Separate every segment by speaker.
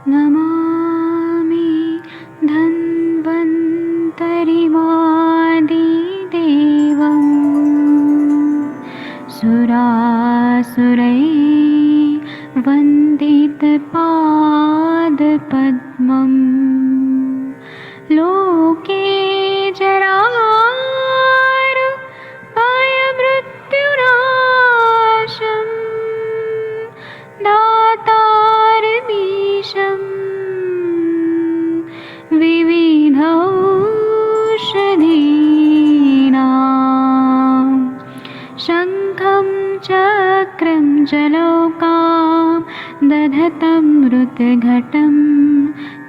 Speaker 1: नमामि धन्वन्तरिमादिदेवम् सुरासुरैर्वन्दितपादपद्मम् लोके जरामृत्युनाशम् दातारमीशम् विविधौषधीनां शङ्खं चक्रं जलौकां दधतं मृतघटं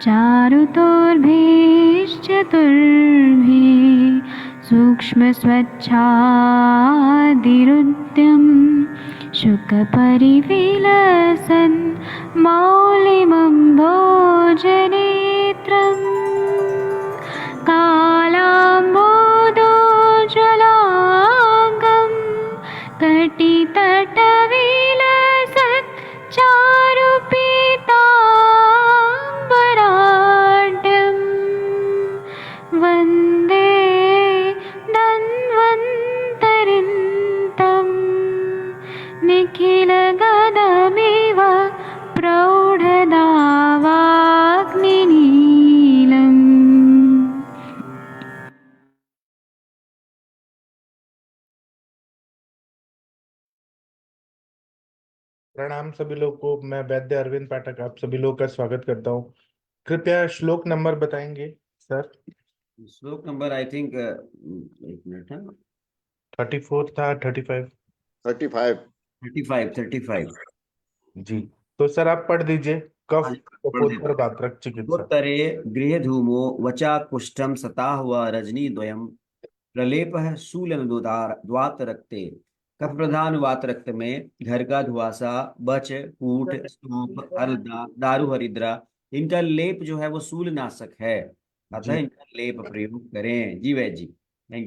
Speaker 1: चारुतोर्भिश्चतुर्भिः सूक्ष्मस्वच्छादिरुद्यं शुकपरिविलसन् मौलिमं भोजनेत्रम् कालाम्बोदोज्ज्वलाङ्गं कटितटविलसत् चारुपीताम्बराढ्यं वन्दे धन्वन्तरिन्तं निखिलगदमिव प्रौढदावाग्निनीलम्।
Speaker 2: प्रणाम सभी लोग को। मैं वैद्य अरविंद पाठक आप सभी लोग का स्वागत करता हूँ। कृपया श्लोक नंबर बताएंगे सर।
Speaker 3: श्लोक नंबर आई थिंक एक मिनट है
Speaker 2: 34 था 35
Speaker 3: 35
Speaker 2: जी। तो सर आप पढ़ दीजिए। कफ कपोत्तर
Speaker 3: पढ़
Speaker 2: वातरक चिकित्सा।
Speaker 3: उत्तरे गृह धूमो वचा कुष्ठम सता हुआ रजनी द्वयम प्रलेपः शूलन द्वात रक्ते। कफ प्रधान वात रक्त में घर का धुआसा बच कूट सूप हरदा दारू हरिद्रा इनका लेप जो है वो शूलनाशक है, अतः
Speaker 2: जी
Speaker 3: इनका लेप प्रयोग करें। जी वैद्य जी,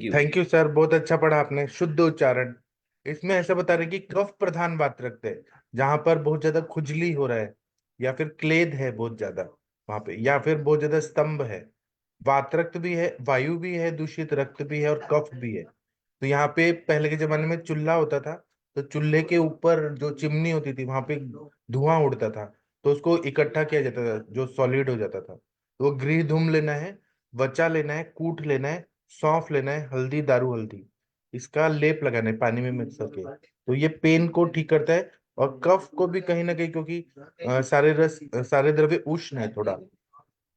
Speaker 2: थैंक यू सर, बहुत अच्छा पढ़ा आपने, शुद्ध उच्चारण। इसमें ऐसा बता रहे कि कफ प्रधान वातरक्त है, जहां पर बहुत ज्यादा खुजली हो रहा है या फिर क्लेद है बहुत ज्यादा वहां पे, या फिर बहुत ज्यादा स्तंभ है। वातरक्त भी है, वायु भी है, दूषित रक्त भी है और कफ भी है। तो यहाँ पे पहले के जमाने में चूल्हा होता था, तो चूल्हे के ऊपर जो चिमनी होती थी वहां पे धुआं उड़ता था, तो उसको इकट्ठा किया जाता था जो सॉलिड हो जाता था। तो वो गृह धूम लेना है, वचा लेना है, कूट लेना है, सौंफ लेना है, हल्दी, दारू हल्दी, इसका लेप लगाना है पानी में मिक्स करके। तो ये पेन को ठीक करता है और कफ को भी कहीं ना कहीं, क्योंकि सारे द्रव्य उष्ण है थोड़ा,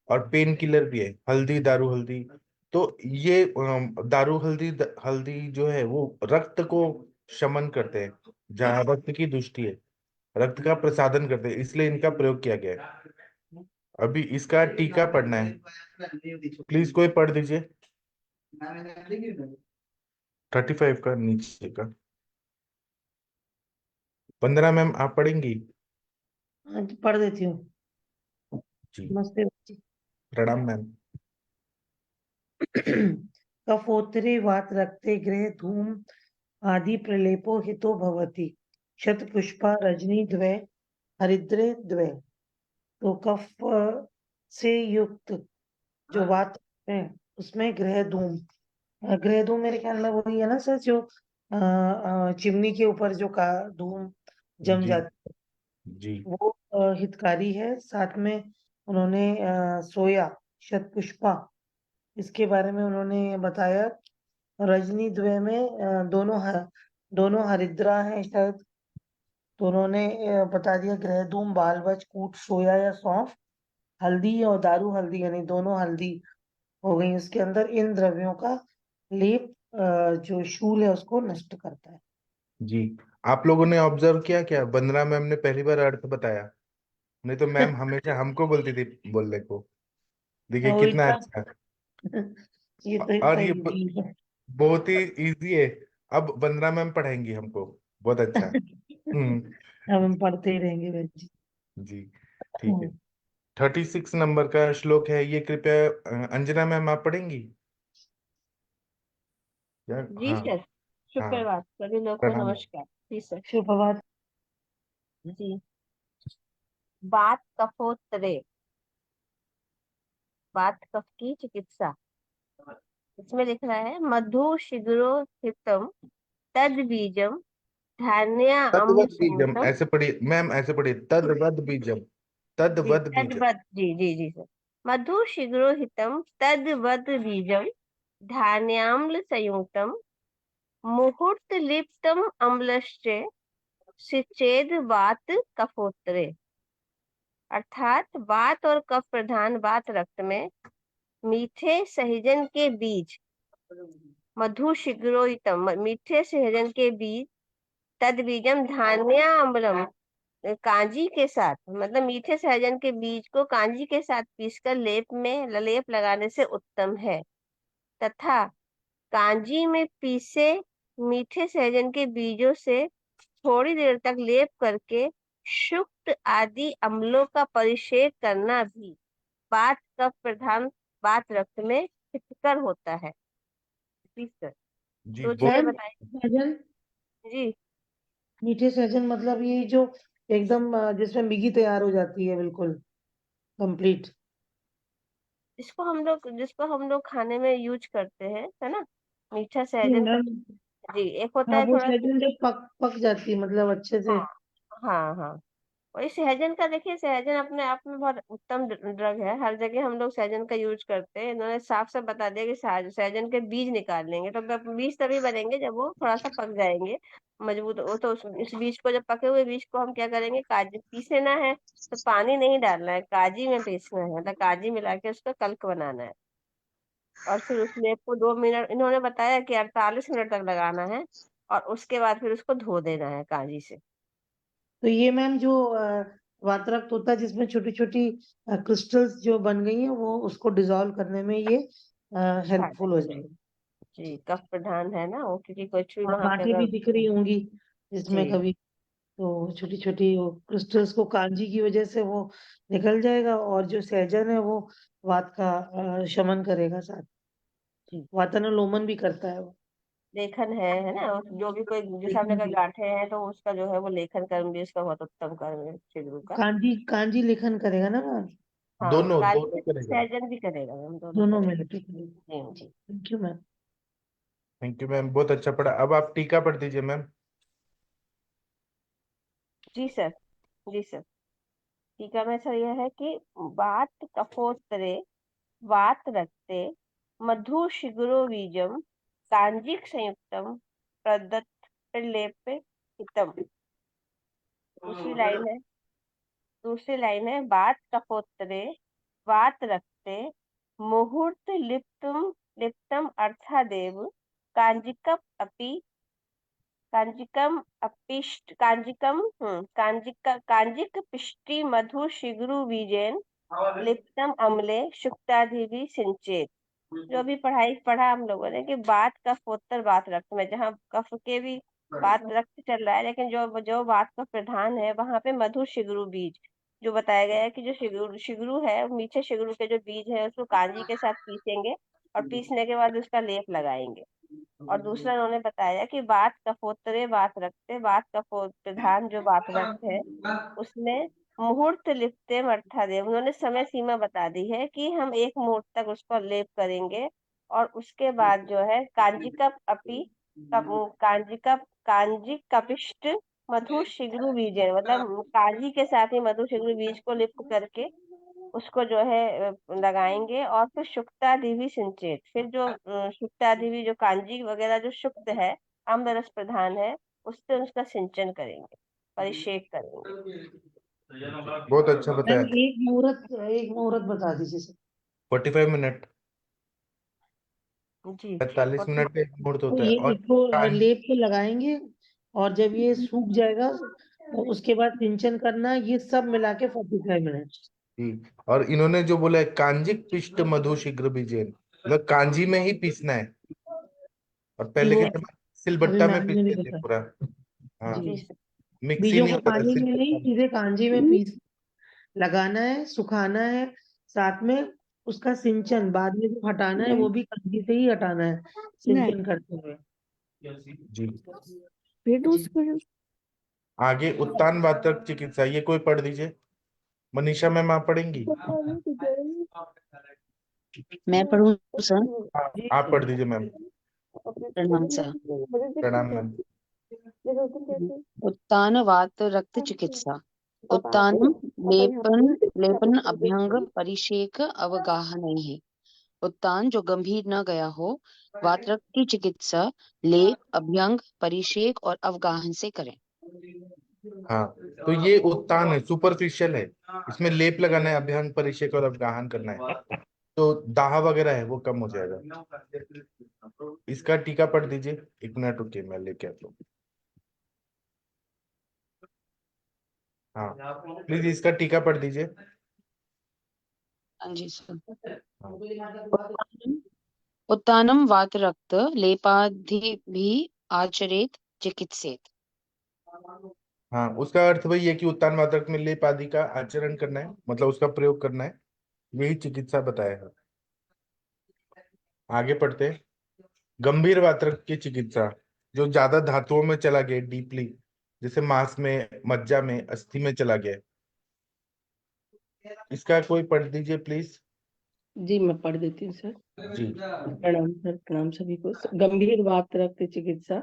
Speaker 2: और पेन किलर भी है हल्दी, दारू हल्दी। तो ये दारू हल्दी हल्दी जो है वो रक्त को शमन करते हैं, जहाँ रक्त की दुष्टि है, रक्त का प्रसादन करते हैं, इसलिए इनका प्रयोग किया गया है। अभी इसका टीका पढ़ना है, प्लीज कोई पढ़ दीजिए। 35 का नीचे का 15 मैम आप पढ़ेंगी?
Speaker 4: पढ़ देती हूँ।
Speaker 2: जी
Speaker 4: नमस्ते बच्चे।
Speaker 2: प्रणाम मैम।
Speaker 4: कफोत्तरे वात रक्ते गृह धूम आदि प्रलेपो हितो भवति शतपुष्पा रजनी द्वे हरिद्रे द्वे। तो कफ से युक्त जो वात है उसमें गृह धूम मेरे ख्याल में वही है ना सर, जो चिमनी के ऊपर जो का धूम जम
Speaker 2: जी
Speaker 4: जाती
Speaker 2: जी
Speaker 4: है वो हितकारी है। साथ में उन्होंने सोया शतपुष्पा इसके बारे में उन्होंने बताया। रजनी द्वय में दोनों हरिद्रा है शायद। तो उन्होंने बता दिया गृहधूम, बालवच, कूट, सोया या सौंफ, हल्दी और दारू हल्दी, यानी दोनों हल्दी हो गई उसके अंदर। इन द्रव्यों का लेप जो शूल है उसको नष्ट करता है।
Speaker 2: जी। आप लोगों ने ऑब्जर्व किया क्या, वंदना मैम ने पहली बार अर्थ बताया, नहीं तो मैम हमेशा हमको बोलती थी बोलने को। देखिए
Speaker 4: वो
Speaker 2: कितना
Speaker 4: इतना
Speaker 2: अच्छा।
Speaker 4: ये तो
Speaker 2: और
Speaker 4: इतना
Speaker 2: ये
Speaker 4: इजी है।
Speaker 2: बहुत ही इजी है। अब वंदना मैम पढ़ाएंगी हमको, बहुत अच्छा। हम्म।
Speaker 4: अब हम पढ़ते ही रहेंगे बच्चे।
Speaker 2: जी ठीक है। 36 नंबर का श्लोक है ये, कृपया अंजना मैम आप पढ़ेंगी या?
Speaker 5: जी
Speaker 2: हाँ
Speaker 5: सर।
Speaker 2: हाँ
Speaker 5: सुप्रभात सभी लोग को,
Speaker 2: प्रणाम।
Speaker 5: नमस्कार। जी सर।
Speaker 4: सुप्रभात।
Speaker 5: जी। बात कफोत्तरे वात कफ की चिकित्सा। इसमें लिख रहा है मधु शिग्रो हितम तद बीजम धान्य अम्ल
Speaker 2: तद्वत बीजम,
Speaker 5: संयुतम।
Speaker 2: ऐसे पढ़िए मैम, ऐसे पढ़िए, तद्वत बीजम,
Speaker 5: जी
Speaker 2: तद्वत बीजम।
Speaker 5: तद्वत, जी जी जी सर। मधु शिग्रो हितम तद्वत बीजम धान्याम्ल संयुक्तम मुहूर्त लिप्तम अम्लश्च सिचेद वात कफोत्तरे। अर्थात वात और कफ प्रधान वात रक्त में मीठे सहजन के बीज, मधु शिग्रोहितम मीठे सहजन के बीज, तद बीजम धान्य अम्लम कांजी के साथ, मतलब मीठे सहजन के बीज को कांजी के साथ पीसकर लेप लगाने से उत्तम है, तथा कांजी में पीसे मीठे सहजन के बीजों से थोड़ी देर तक लेप करके शुक्त आदि अम्लों का परिषेक करना भी वात कफ प्रधान वात रक्त में हितकर होता है। जी सर,
Speaker 2: जी
Speaker 5: तो
Speaker 2: बहुत
Speaker 5: चलिए
Speaker 4: मैम
Speaker 5: बताइए।
Speaker 4: सहजन,
Speaker 5: जी
Speaker 4: मीठे सहजन मतलब ये जो एकदम जिसमें मिगी तैयार हो जाती है बिल्कुल कंप्लीट।
Speaker 5: जिसको हम लोग खाने में यूज करते हैं, है ना, मीठा सहजन का।
Speaker 4: मैम
Speaker 5: जी, एक होता
Speaker 4: हाँ,
Speaker 5: है
Speaker 4: वो
Speaker 5: थोड़ा सा।
Speaker 4: सहजन जब पक पक जाती है मतलब अच्छे से।
Speaker 5: हाँ हाँ हाँ, वही सहजन का। देखिए, सहजन अपने आप में बहुत उत्तम ड्रग है। हर जगह हम लोग सहजन का यूज करते हैं। इन्होंने साफ साफ बता दिया कि सहजन के बीज निकाल लेंगे, तो बीज तभी बनेंगे जब वो थोड़ा सा पक जाएंगे, मजबूत। वो तो इस बीज को, जब पके हुए बीज को हम क्या करेंगे, काजी पीसना है। तो पानी नहीं डालना है, काजी में पीसना है, मतलब काजी मिला के उसका कल्क बनाना है। और फिर उस लेप को 2 मिनट, इन्होंने बताया कि 48 मिनट तक लगाना है, और उसके बाद फिर उसको धो देना है कांजी से।
Speaker 4: तो ये मैम जो वातरक्त होता है जिसमें छोटी छोटी क्रिस्टल्स जो बन गई हैं वो उसको डिसॉल्व करने में ये
Speaker 5: फायदा
Speaker 4: हेल्पफुल हो
Speaker 5: करेगा।
Speaker 4: जाएगी।
Speaker 5: जी, कफ प्रधान है ना वो, क्योंकि कुछ भी
Speaker 4: और
Speaker 5: वहां पे
Speaker 4: गांठें भी
Speaker 5: अगर।
Speaker 4: दिख रही होंगी जिसमें
Speaker 5: जी
Speaker 4: कभी, तो छोटी छोटी वो क्रिस्टल्स को कांजी की वजह से वो निकल जाएगा, और जो सहजन है वो वात का शमन करेगा साथ,
Speaker 5: जी,
Speaker 4: वातानुलोमन भी करता है वो।
Speaker 5: लेखन है ना। जो भी कोई जिस आपने
Speaker 4: लेकिन
Speaker 5: का गांठे हैं, तो उसका जो है वो लेखन कर्म भी उसका बहुत उत्तम कर्म है छिद्र का।
Speaker 4: कांजी कांजी लेखन करेगा ना मैम,
Speaker 5: हाँ,
Speaker 2: दोनों दोनों
Speaker 5: काजी
Speaker 2: करेगा।
Speaker 5: सहजन भी करेगा, हम दोनों
Speaker 4: दोनों
Speaker 5: करेंगे।
Speaker 4: मिलके करेगा।
Speaker 5: जी जी।
Speaker 4: Thank you ma'am.
Speaker 2: Thank you ma'am, बहुत अच्छा पढ़ा। अब आप टीका पढ़ दीजिए मैम।
Speaker 5: जी सर, जी सर। टीका में सर यह है कि वात कफोत्तरे वात रक्ते मधु शिग्रो बीजम कांजिक संयुक्तम प्रदत्त प्रलेप हितम। दूसरी लाइन है वात कफोत्तरे वात रक्ते मुहूर्त लिप्तम लिप्तम अर्थादेव कांजिकम अपि कांजिकम अपिष्ट कांजिक पिष्टि मधु शिग्रु बीजेन लिप्तम अम्ले शुक्ताधिपि सिंचेत। जो अभी पढ़ा हम लोगों ने कि वात कफ उत्तर वात रक्त में, जहाँ कफ के भी वात रक्त चल रहा है, लेकिन जो जो वात का प्रधान है वहां पे मधु शिग्रु बीज, जो बताया गया है कि जो शिग्रु शिग्रु है, मीठे शिग्रु के जो बीज है उसको कांजी के साथ पीसेंगे, और पीसने के बाद उसका लेप लगाएंगे। और दूसरा उन्होंने बताया कि वात कफोत्तरे वात रक्ते, वात कफो प्रधान जो वात रक्त है उसमें मुहूर्त लिप्तेम अर्थादेव, उन्होंने समय सीमा बता दी है कि हम 1 मुहूर्त तक उसको लेप करेंगे। और उसके बाद जो है कांजिकप अपि कांजिक कपिष्ट मधु शिग्रु बीज है, मतलब कांजी के साथ ही मधु शिग्रु बीज को लिप्त करके उसको जो है लगाएंगे। और फिर शुक्तादिवि सिंचेत, फिर जो शुक्तादिवि जो कांजी वगैरह जो शुक्त है, अम्ल रस प्रधान है, उससे उसका सिंचन करेंगे, परिषेक करेंगे।
Speaker 2: बहुत अच्छा
Speaker 4: मैम
Speaker 2: बताया।
Speaker 4: एक मुहूर्त बता दीजिए सर।
Speaker 2: 45 मिनट,
Speaker 5: जी
Speaker 2: 45 मिनट का एक मुहूर्त
Speaker 4: तो
Speaker 2: होता है।
Speaker 4: ये
Speaker 2: और
Speaker 4: इसको लेप पे लगाएंगे, और जब ये सूख जाएगा तो उसके बाद सिंचन करना, ये सब मिला के 45 मिनट।
Speaker 2: जी, और इन्होंने जो बोला है कांजिक पिष्ट मधु शीघ्र बीजेन, मतलब कांजी में ही पीसना है। और
Speaker 4: जी
Speaker 2: पहले
Speaker 4: वो
Speaker 2: के जमाने
Speaker 4: अभी
Speaker 2: सिलबट्टा में
Speaker 4: मैम ने भी
Speaker 2: पीसते थे
Speaker 4: बताया।
Speaker 2: पूरा। हाँ,
Speaker 4: जी,
Speaker 5: जी सर।
Speaker 2: मिक्सी
Speaker 4: बीजों
Speaker 2: नहीं
Speaker 4: को
Speaker 2: होता था,
Speaker 4: पानी में नहीं,
Speaker 2: सिलबट्टा में।
Speaker 4: सीधे कांजी में पीस लगाना है, सुखाना है, साथ में उसका सिंचन बाद में जो हटाना है वो भी कांजी से ही हटाना है सिंचन करते हुए।
Speaker 2: जी,
Speaker 4: जी
Speaker 2: आगे उत्तान वातक चिकित्सा, ये कोई पढ़ दीजिए। मनीषा मैम आप पढ़ेंगी।
Speaker 6: मैं पढ़ूं सर?
Speaker 2: हाँ,
Speaker 4: जी
Speaker 2: आप पढ़ दीजिए मैम।
Speaker 6: प्रणाम सर।
Speaker 2: प्रणाम मैम।
Speaker 6: उत्तान वात रक्त चिकित्सा। उत्तानम लेपन अभ्यंग परिषेक अवगाहनैः। उत्तान जो गंभीर न गया हो, वात रक्त की चिकित्सा लेप, अभ्यंग, परिषेक और अवगाहन से करें।
Speaker 2: हाँ, तो ये उत्तान है, सुपरफिशियल है, इसमें लेप लगाना है, अभ्यंग, परिषेक और अवगाहन करना है, तो दाह वगैरह है वो कम हो जाएगा। इसका टीका पढ़ दीजिए। 1 मिनट रुकिए, मैं लेके आता हूँ। हाँ, प्लीज इसका टीका पढ़ दीजिए।
Speaker 6: हाँ जी सर।
Speaker 2: हाँ।
Speaker 6: उत्तानम वात रक्त लेपाधिभिः आचरेत चिकित्सेत।
Speaker 2: हाँ, उसका अर्थ वही है कि उत्तान वातरक में लेप आदि का आचरण करना है, मतलब उसका प्रयोग करना है, यही चिकित्सा बताया है। आगे पढ़ते हैं। गंभीर वातरक की चिकित्सा, जो ज्यादा धातुओं में चला गया, डीपली, जैसे मांस में, मज्जा में, अस्थि में चला गया, इसका कोई पढ़ दीजिए प्लीज।
Speaker 7: जी मैं पढ़ देती हूँ सर।
Speaker 2: जी।
Speaker 7: प्रणाम सर, प्रणाम सभी को। गंभीर वात रक्त चिकित्सा।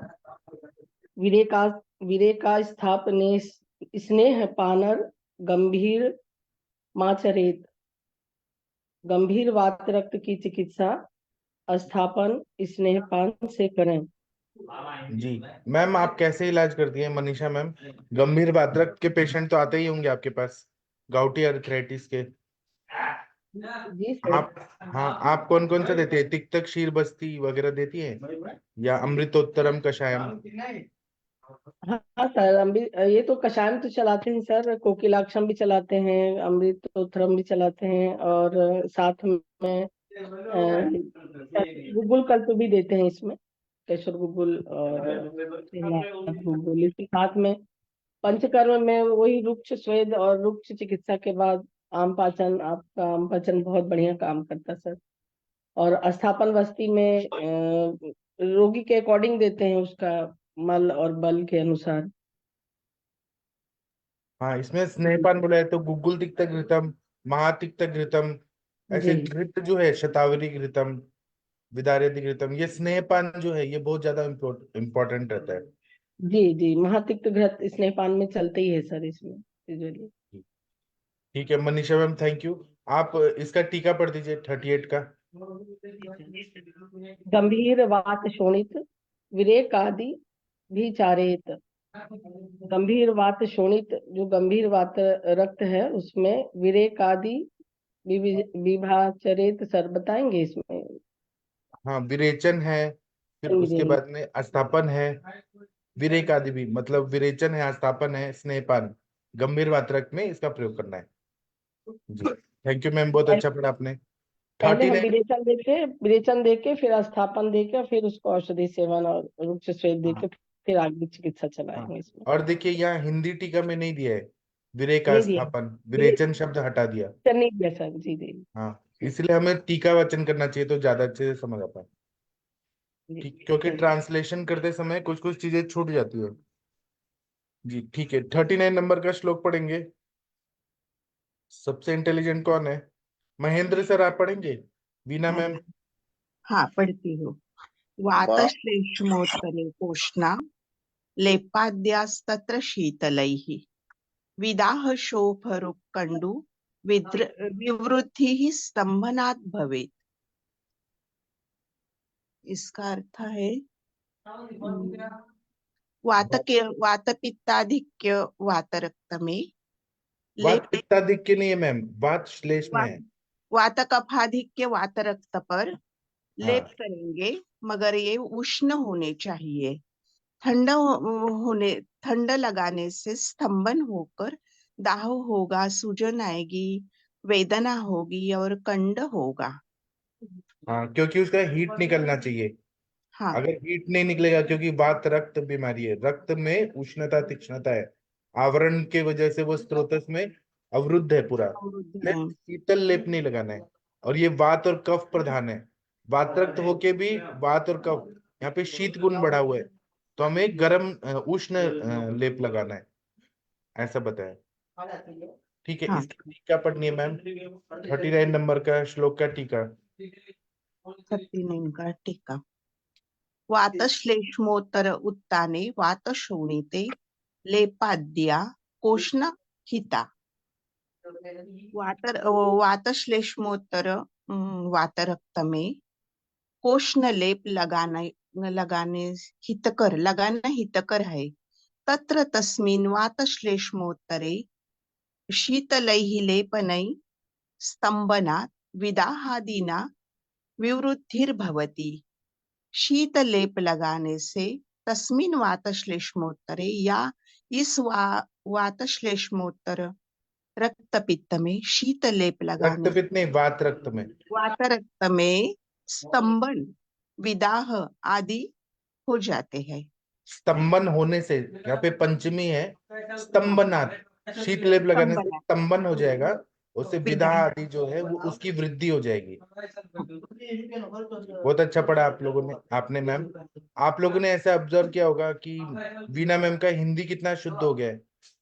Speaker 7: विरेका विरेका स्थापने स्नेह पानर गंभीर माचरेत। गंभीर वात रक्त की चिकित्सा स्थापन स्नेहपान से करें।
Speaker 2: जी मैम, आप कैसे इलाज करती हैं मनीषा मैम? गंभीर वातरक के पेशेंट तो आते ही होंगे आपके पास, गाउटी अर्थराइटिस के।
Speaker 7: जी सर।
Speaker 2: आप, हाँ, आप कौन कौन सा देती है? तिक्तक, शीर बस्ती वगैरह देती है, या अमृतोत्तरम कषायम?
Speaker 7: हाँ सर, ये तो कषायम तो चलाते हैं सर, कोकिलाक्षम भी चलाते हैं, अमृतोत्तरम भी चलाते हैं, और साथ में गुगुल कल्प भी देते हैं इसमें, केशर गुगुल और श्रीनाथ गुगुल। इसके साथ में पंचकर्म में वही रुक्ष स्वेद और रुक्ष चिकित्सा के बाद आम पाचन, आपका आम पाचन बहुत बढ़िया काम करता सर। और अस्थापन वस्ती में रोगी के अकॉर्डिंग देते हैं, उसका मल और बल के अनुसार।
Speaker 2: हाँ, इसमें स्नेहपान बोला है तो गुग्गुल तिक्तक घृतम, महातिक्तक घृतम, ऐसे
Speaker 7: जी
Speaker 2: घृत जो है, शतावरी घृतम, विदार्यति घृतम, ये स्नेहपान जो है ये बहुत ज्यादा इम्पोर्टेंट रहता है।
Speaker 7: जी जी, महातिक्त घृत स्नेहपान में चलते ही है सर इसमें यूजुअली।
Speaker 2: ठीक है मनीषा मैम, थैंक यू। आप इसका टीका पढ़ दीजिए 38 का।
Speaker 7: गंभीर वात शोणित विरेक आदि भी चारेत। गंभीर वात शोणित, जो गंभीर वात रक्त है उसमें विरेक आदि विभाचरित सर बताएंगे इसमें।
Speaker 2: हाँ, विरेचन है, फिर उसके बाद में अस्थापन है, विरेक आदि भी, मतलब विरेचन है, अस्थापन है, स्नेहपान, गंभीर वातरक में इसका प्रयोग करना है। जी, थैंक यू मैम, बहुत अच्छा पढ़ा आपने।
Speaker 7: पहले हम
Speaker 2: 39।
Speaker 7: विरेचन देके फिर अस्थापन देके फिर उसको औषधि सेवन और रुक्ष स्वेद देके फिर आगे चिकित्सा चलाएंगे इसमें।
Speaker 2: और देखिए यहाँ हिंदी टीका में नहीं दिया है विरेक का
Speaker 7: नहीं दिया,
Speaker 2: स्थापन, विरेचन शब्द हटा दिया।
Speaker 7: नहीं दिया सर। जी जी
Speaker 2: हाँ, इसलिए हमें टीका वाचन करना चाहिए तो ज्यादा अच्छे से समझ आता है।
Speaker 7: जी।
Speaker 2: ठीक, क्योंकि ट्रांसलेशन करते समय कुछ कुछ चीजें छूट जाती है। जी ठीक है, 39 नंबर का श्लोक पढ़ेंगे। सबसे इंटेलिजेंट कौन है? महेंद्र सर आप पढ़ेंगे? वीना मैम?
Speaker 8: हाँ पढ़ती हूँ। वातश्लेष्मोत्तरे कोष्णा लेपाद्यास्तत्र शीतलैः विदाह शोभरुक्कण्डु विवृद्धिः स्तंभनात् भवेत्। इसका अर्थ है वातपित्ताधिक्य वातरक्त में
Speaker 2: वात पित्ताधिक्य नहीं है मैम, वात श्लेष में है।
Speaker 8: वातकफाधिक्य वातरक्त पर लेप
Speaker 2: हाँ,
Speaker 8: करेंगे, मगर ये उष्ण होने चाहिए। ठंड लगाने से स्तंभन होकर दाह होगा, सूजन आएगी, वेदना होगी और कंड होगा।
Speaker 2: हाँ, क्योंकि उसका हीट निकलना चाहिए।
Speaker 8: हाँ
Speaker 2: अगर हीट नहीं निकलेगा, क्योंकि वात रक्त बीमारी है, रक्त में उष्णता तीक्ष्णता है, आवरण के वजह से वो स्रोतस में अवरुद्ध है पूरा,
Speaker 8: अवरुद्ध
Speaker 2: इसलिए
Speaker 8: है।
Speaker 2: शीतल लेप नहीं लगाना है। और ये वात और कफ प्रधान है, वात रक्त होके भी वात और कफ, यहाँ पे शीत गुण बढ़ा हुआ है, तो हमें गर्म उष्ण लेप लगाना है, ऐसा बताया। ठीक है,
Speaker 8: हाँ
Speaker 2: इसका टीका पढ़नी है मैम, 39 नंबर का श्लोक का टीका।
Speaker 8: 39 का टीका। वातश्लेष्मोत्तर उत्ताने वातशोणिते लेपाद्या कोष्ण हिता। वातश्लेष्मोत्तर वातरक्त में कोष्ण लेप लगाने हितकर है। तत्र तस्मिन् वातश्लेष्मोत्तरे शीतलैः लेपनैः स्तम्भनात् विदाहादिना विवृद्धिर्भवति। शीतलेप लगाने से तस्मिन् वातश्लेष्मोत्तरे या इस वातश्लेष्मोत्तर रक्तपित्त में शीतलेप लगाने
Speaker 2: रक्तपित्त नहीं, वात रक्त में,
Speaker 8: वातरक्त में स्तंभन विदाह आदि हो जाते हैं।
Speaker 2: स्तंभन होने से, यहाँ पे पंचमी है, स्तंभनाथ, शीतलेप लगाने से
Speaker 8: स्तंभनाथ।
Speaker 2: स्तंभन हो जाएगा, उससे विदा
Speaker 8: विदाह
Speaker 2: आदि जो है वो उसकी वृद्धि हो जाएगी। बहुत अच्छा पढ़ा आप लोगों ने, आपने मैम। आप लोगों ने ऐसा ऑब्जर्व किया होगा कि वीना मैम का हिंदी कितना शुद्ध हो गया है।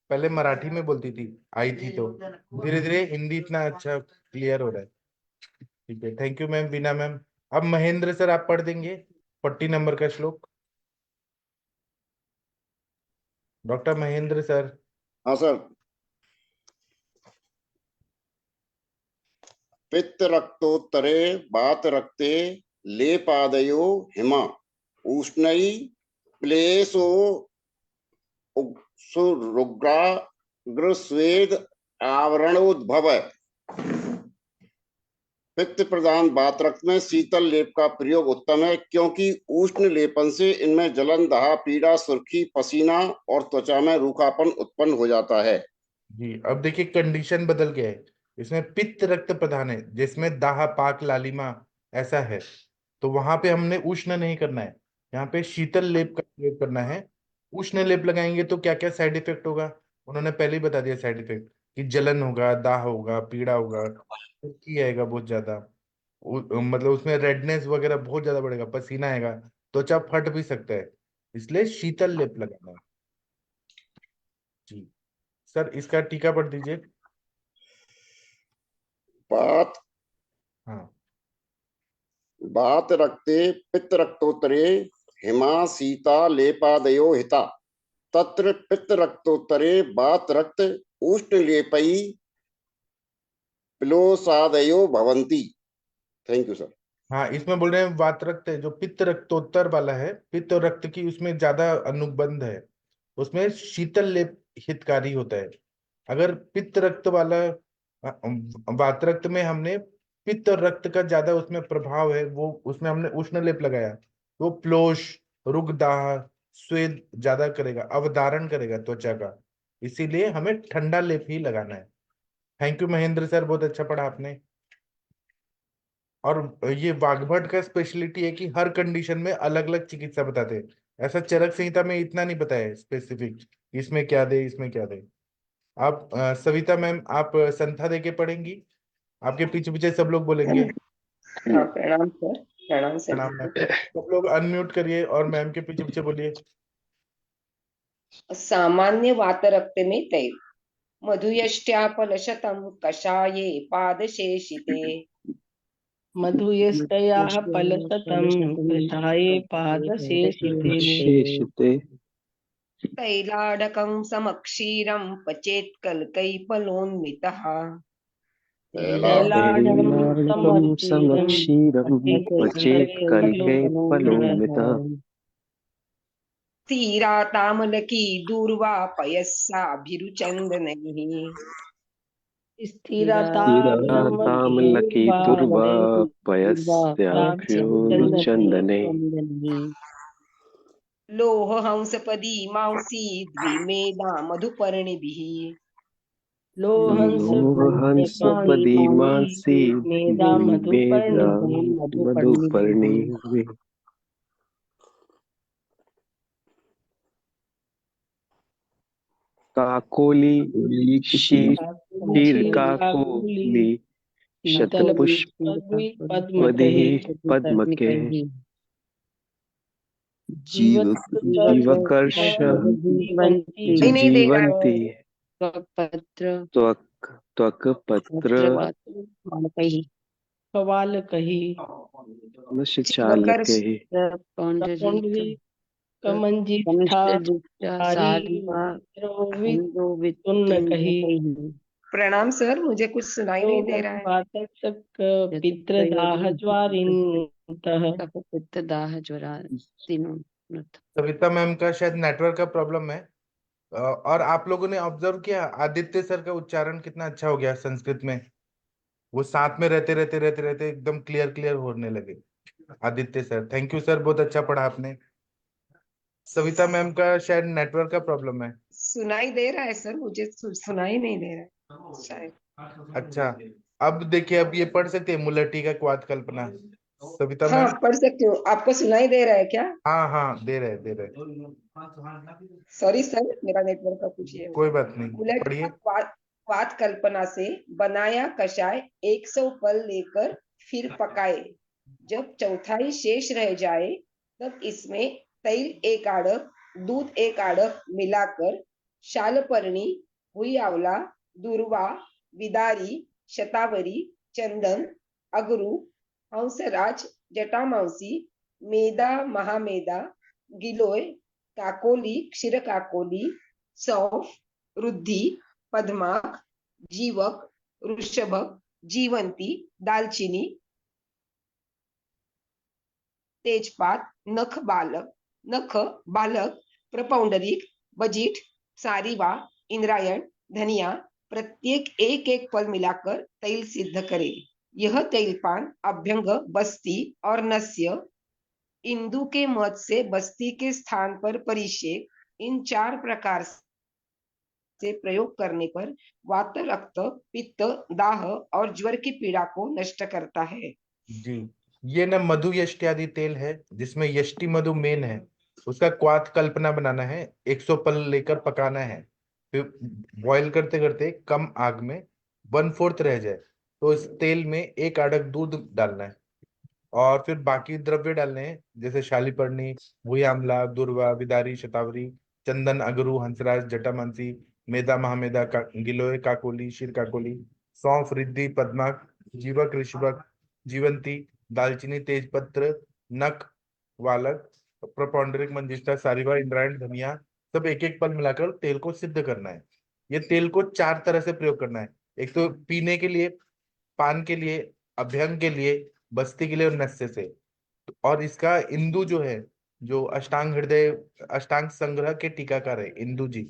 Speaker 2: पहले मराठी में बोलती थी, आई थी, तो धीरे धीरे हिंदी इतना अच्छा क्लियर हो रहा है। ठीक है, thank you ma'am, Veena ma'am. अब महेंद्र सर आप पढ़ देंगे 40 नंबर का श्लोक। Doctor Mahendra sir.
Speaker 9: हाँ सर। पित्त रक्तोत्तरे वात रक्ते लेपादयो हिमा उष्णै प्लेसो रुग्राग्रस्वेद आवरणोद्भव। पित्त प्रधान वात रक्त में शीतल लेप का प्रयोग उत्तम है, क्योंकि उष्ण लेपन से इनमें जलन, दाह, पीड़ा, सुर्खी, पसीना और त्वचा में रूखापन उत्पन्न हो जाता है।
Speaker 2: जी, अब देखिए कंडीशन बदल गया है। इसमें पित्त रक्त प्रधान है, जिसमें दाह, पाक, लालिमा ऐसा है, तो वहां पे हमने उष्ण नहीं करना है, यहाँ पे शीतल लेप का प्रयोग करना है। उष्ण लेप लगाएंगे तो क्या क्या साइड इफेक्ट होगा, उन्होंने पहले ही बता दिया साइड इफेक्ट, कि जलन होगा, दाह होगा, पीड़ा होगा, सुर्खी आएगा बहुत ज्यादा, मतलब उसमें रेडनेस वगैरह बहुत ज्यादा बढ़ेगा, पसीना आएगा, त्वचा फट भी सकता है, इसलिए शीतल लेप लगाना है। जी सर, इसका टीका पढ़ दीजिए।
Speaker 9: वात
Speaker 2: हाँ,
Speaker 9: वात रक्ते पित्त रक्तोत्तरे हिमा सीता लेपादयो हिता। तत्र पित्त रक्तोत्तरे वात रक्त उष्ण लेपई प्लोसादयो भवन्ति। Thank you sir.
Speaker 2: हाँ, इसमें बोल रहे हैं वात रक्त है, जो पित्त रक्तोत्तर वाला है, पित्त और रक्त की उसमें ज्यादा अनुबंध है, उसमें शीतल लेप हितकारी होता है। अगर पित्त रक्त वाला वात रक्त में हमने पित्त और रक्त का ज्यादा उसमें प्रभाव है, वो उसमें हमने उष्ण लेप लगाया, वो प्लोष, रुगदाह, स्वेद ज्यादा करेगा, अवधारण करेगा त्वचा का, इसीलिए हमें ठंडा लेप ही लगाना है। थैंक यू महेंद्र सर, बहुत अच्छा पढ़ा आपने। और ये वाग्भट का स्पेशलिटी है कि हर कंडीशन में अलग अलग चिकित्सा बताते हैं, ऐसा चरक संहिता में इतना नहीं बताया स्पेसिफिक, इसमें क्या दे, इसमें क्या दे। आप सविता मैम, आप संथा दे के पढ़ेंगी, आपके पीछे पीछे सब लोग बोलेंगे।
Speaker 7: हाँ, प्रणाम सर। प्रणाम सर।
Speaker 2: प्रणाम मैम। सब लोग अनम्यूट करिए और मैम के पीछे पीछे बोलिए।
Speaker 10: सामान्य वातरक्त में तैल मधुयष्ट्यापलशतं कषाये पादशेषिते
Speaker 7: मधुयस्तयाः फलशतं कषाये पादशेषिते
Speaker 10: तैलाडकं समक्षीरं पचेत् कल्कैपलोन्मितः
Speaker 7: तैलाढ्यं समक्षीरं
Speaker 11: पचेत् कल्कैपलोन्मितः
Speaker 10: स्थिरातामलकी दूर्वा पयस्साभिरुचन्दनैः
Speaker 11: तामलकी तुर्वा पयस्याभ्युरुचन्दने
Speaker 10: लोहहंसपदी मांसी द्विमेधा मधुपर्णिभिः
Speaker 11: लोहहंसपदी मांसी
Speaker 7: मेधा
Speaker 11: मधुपर्णिभिः काकोली शीर्काकोली शतपुष्पदिः पद्मके जीवकर्ष जीवन्ति त्वक्पत्र
Speaker 7: कवाल कही
Speaker 11: नश्चालके
Speaker 7: कौंडरी कमंजिष्ठा
Speaker 6: सारिवा
Speaker 7: रोवित
Speaker 6: हिंदोवित
Speaker 7: तुन्न कही
Speaker 10: प्रणाम सर, मुझे कुछ सुनाई नहीं दे रहा है।
Speaker 7: वातक पितृदाह ज्वारिन्तः
Speaker 6: पित्त दाह ज्वरा तीनों
Speaker 2: सविता मैम का शायद नेटवर्क का प्रॉब्लम है। और आप लोगों ने ऑब्जर्व किया आदित्य सर का उच्चारण कितना अच्छा हो गया संस्कृत में। वो साथ में रहते रहते रहते रहते एकदम क्लियर क्लियर होने लगे। Aditya sir, thank you sir, बहुत अच्छा पढ़ा आपने। सविता मैम का शायद नेटवर्क का प्रॉब्लम है।
Speaker 10: सुनाई दे रहा है सर, मुझे सुनाई नहीं दे रहा है शायद।
Speaker 2: अच्छा, अब देखिए, अब ये पढ़ सकते हैं मुलट्टी का क्वाद कल्पना सविता
Speaker 10: हाँ,
Speaker 2: मैम?
Speaker 10: पढ़ सकते हो। आपको सुनाई दे रहा है क्या?
Speaker 2: हाँ हाँ, दे रहे दे रहे।
Speaker 10: सॉरी सर, मेरा नेटवर्क का कुछ ये
Speaker 2: कोई बात नहीं,
Speaker 10: उलट
Speaker 2: पढ़िए।
Speaker 10: वात कल्पना से बनाया कषाय 100 पल लेकर फिर पकाए। जब चौथाई शेष रह जाए तब इसमें तेल 1 आड़क, दूध 1 आड़क मिलाकर शालपर्णी, हुई आंवला, दूर्वा, विदारी, शतावरी, चंदन, अगरू, हंसराज, जटामांसी, मेदा, महामेदा, गिलोय, काकोली, क्षीर काकोली, सौंफ, रुद्धि, पद्माक, जीवक, ऋषभक, जीवंती, दालचीनी, तेजपात, नख बालक, प्रपौंडरिक, बजीठ, सारीवा, इंद्रायण, धनिया, प्रत्येक 1-1 पल मिलाकर तेल सिद्ध करे। यह तेलपान अभ्यंग, बस्ती और नस्य, इंदु के मत से बस्ती के स्थान पर परिषेक, इन 4 प्रकार से प्रयोग करने पर वात, रक्त, पित्त, दाह और ज्वर की पीड़ा को नष्ट करता है।
Speaker 2: जी, ये ना मधु यष्टि आदि तेल है जिसमें यष्टि मधु मेन है। उसका क्वाथ कल्पना बनाना है, 100 पल लेकर पकाना है, फिर बॉईल करते करते कम आग में 1/4 रह जाए तो इस तेल में 1 आड़क दूध डालना है और फिर बाकी द्रव्य डालने हैं, जैसे शालीपर्णी, भूई आंवला, दूर्वा, विदारी, शतावरी, चंदन, अगरू, हंसराज, जटामांसी, मेदा, महामेदा, गिलोय, काकोली, शीर काकोली, सौंफ, रिद्धि, पद्माक, जीवक, ऋषभक, जीवंती, दालचीनी, तेजपत्र, नख, वालक, प्रपौंडरिक, मंजिष्ठा, सारीवा, इंद्रायण, धनिया, सब 1-1 पल मिलाकर तेल को सिद्ध करना है। ये तेल को 4 तरह से प्रयोग करना है। एक तो पीने के लिए, पान के लिए, अभ्यंग के लिए, बस्ती के लिए और नस्य से। और इसका इंदु जो है, जो अष्टांग हृदय अष्टांग संग्रह के टीकाकार है इंदु जी,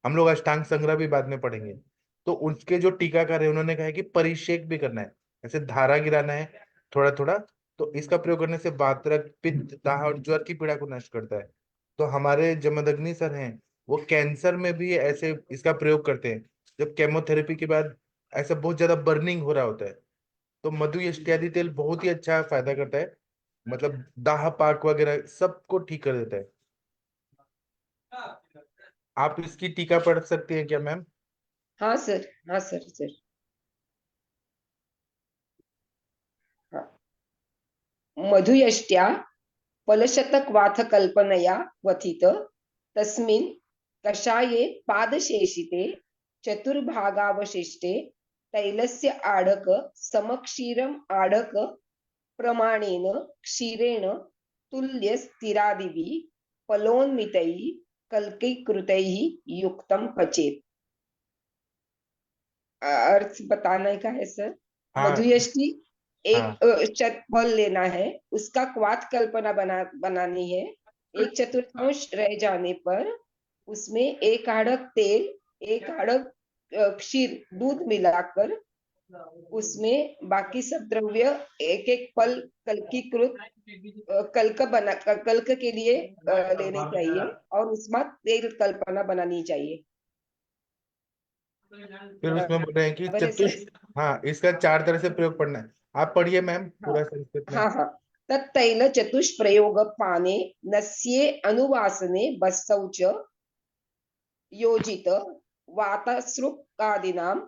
Speaker 2: हम लोग अष्टांग संग्रह भी बाद में पढ़ेंगे, तो उनके जो टीकाकार है उन्होंने कहा है कि परिषेक भी करना है, ऐसे धारा गिराना है थोड़ा थोड़ा। तो इसका प्रयोग करने से वात, रक्त, पित्त, दाह और ज्वर की पीड़ा को नष्ट करता है। तो हमारे जमदग्नि सर हैं, वो कैंसर में भी ऐसे इसका प्रयोग करते हैं। जब केमोथेरेपी के बाद ऐसा बहुत ज्यादा बर्निंग हो रहा होता है तो मधु इत्यादि तेल बहुत ही अच्छा फायदा करता है, मतलब दाह पाक वगैरह सबको ठीक कर देता है। आप इसकी टीका पढ़ सकती हैं क्या मैम?
Speaker 10: हाँ सर, हाँ सर। हाँ। मधुयष्ट्या फलशतकवाथ कल्पनया क्वथित तस्मिन् कषाये पादशेषिते चतुर्भागावशिष्टे तैलस्य आढक समक्षीरम् आढक प्रमाणेन क्षीरेण तुल्यस्थिरादिभिः फलोन्मितैः कल्कीकृतैः युक्तं पचेत्। अर्थ बताने का है सर।
Speaker 2: हाँ
Speaker 10: मधुयष्टि
Speaker 2: हाँ
Speaker 10: एक फल लेना है, उसका क्वाथ कल्पना बनानी है। 1/4 रह जाने पर उसमें 1 आढ़क तेल, 1 आढ़क क्षीर, दूध मिलाकर उसमें बाकी सब द्रव्य 1-1 पल कल्कीकृत कल्क के लिए लेने चाहिए और उसमें तेल कल्पना बनानी चाहिए।
Speaker 2: फिर उसमें बोल रहे हैं कि
Speaker 10: बराबर है सर?
Speaker 2: हाँ, इसका 4 तरह से प्रयोग पढ़ना है। आप पढ़िए मैम पूरा संस्कृत में।
Speaker 10: हाँ। तत्तैल चतुष्प्रयोग पाने नस्ये अनुवासने बस्तौ च योजित वातसृक्कादीनाम्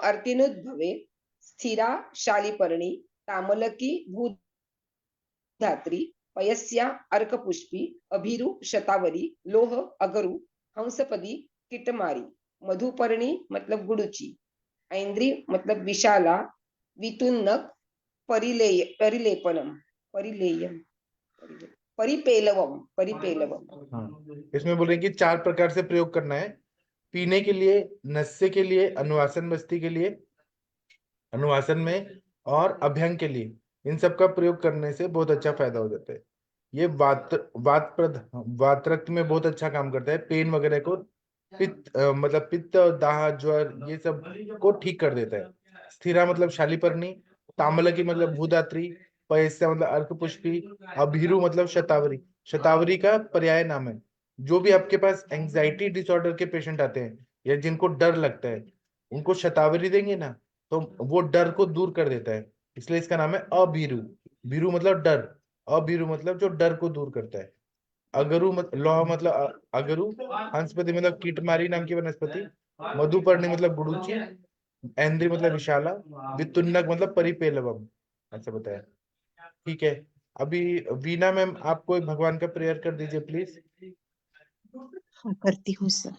Speaker 10: अर्तिनुद्भवे स्थिरा शालीपर्णी, तामलकी, भूधात्री, पयस्या, अर्कपुष्पी, अभिरु, शतावरी, लोह, अगरू, हंसपदी, किटमारी, मधुपर्णी मतलब गुड़ुची, ऐन्द्री मतलब विशाला, वितुन्नक परिलेपनम परिलेयम परिपेलवम परिपेलवम।
Speaker 2: हाँ, इसमें बोल रहे हैं कि 4 प्रकार से प्रयोग करना है। पीने के लिए, नस्य के लिए, अनुवासन बस्ती के लिए, अनुवासन में, और अभ्यंग के लिए। इन सब का प्रयोग करने से बहुत अच्छा फायदा हो जाता है। ये वातरक्त में बहुत अच्छा काम करता है। पेन वगैरह को, मतलब पित्त, दाह, ज्वर, ये सब को ठीक कर देता है। स्थिरा मतलब शालीपर्णी, ताम्रलकी मतलब भूदात्री, पयस्या मतलब अर्कपुष्पी, अभीरु मतलब शतावरी। शतावरी का पर्याय नाम है। जो भी आपके पास एंजाइटी डिसऑर्डर के पेशेंट आते हैं या जिनको डर लगता है, उनको शतावरी देंगे ना तो वो डर को दूर कर देता है। इसलिए इसका नाम है अभीरु। भीरु मतलब डर, अभीरु मतलब जो डर को दूर करता है। अगरु लौह मतलब अगरु, हंसपति मतलब कीटमारी नाम की वनस्पति, मधुपर्णी मतलब गुड़ूची, ऐन्द्री मतलब विशाला, वितुन्नक मतलब परिपेलवम, ऐसा बताया। ठीक है, अभी वीना मैम आप कोई भगवान का प्रेयर कर दीजिए प्लीज।
Speaker 8: हाँ, करती हूँ सर।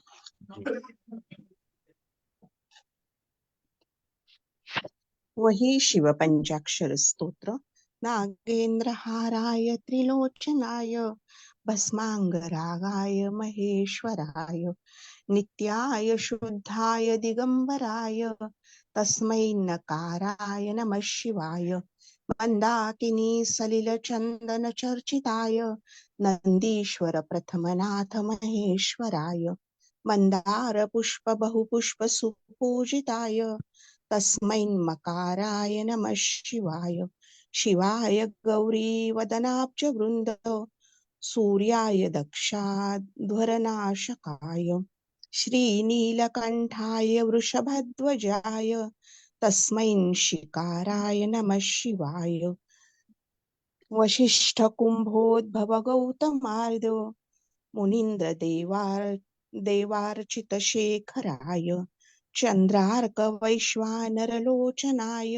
Speaker 8: वही शिव पंचाक्षर स्तोत्र। नागेंद्र हाराय त्रिलोचनाय भस्मांगरागाय महेश्वराय नित्याय शुद्धाय दिगंबराय तस्मै नकाराय नमः शिवाय मंदाकिनी सलिल चंदन चर्चिताय नंदीश्वर प्रथमनाथ महेश्वराय मंदार पुष्प बहुपुष्प सुपूजिताय तस्मै मकाराय नमः शिवाय शिवाय गौरी वदनाब्ज वृंद सूर्याय दक्षाध्वरनाशकाय श्रीनीलकंठाय वृषभध्वजाय तस्मै शिकाराय नमः शिवाय वशिष्ठ कुंभोद्भव गौतमार्द मुनीन्द्र देवार्चित शेखराय चंद्रार्क वैश्वानरलोचनाय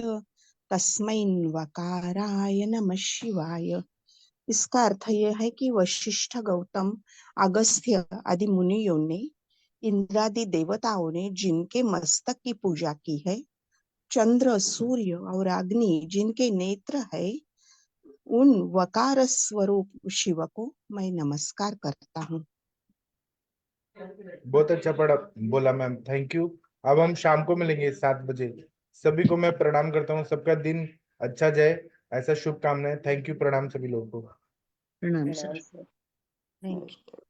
Speaker 8: तस्मै वकाराय नमः शिवाय। इसका अर्थ यह है कि वशिष्ठ, गौतम, अगस्त्य आदि मुनियों ने, इंद्रादि देवताओं ने जिनके मस्तक की पूजा की है, चंद्र, सूर्य और अग्नि जिनके नेत्र है, उन वकार स्वरूप शिव को मैं नमस्कार करता हूँ।
Speaker 2: बहुत अच्छा पढ़ा बोला मैम, थैंक यू। अब हम शाम को मिलेंगे 7 बजे। सभी को मैं प्रणाम करता हूँ, सबका दिन अच्छा जाए, ऐसा शुभकामनाएं। थैंक यू, प्रणाम सभी लोगों को।
Speaker 6: प्रणाम सर।
Speaker 4: Thank you.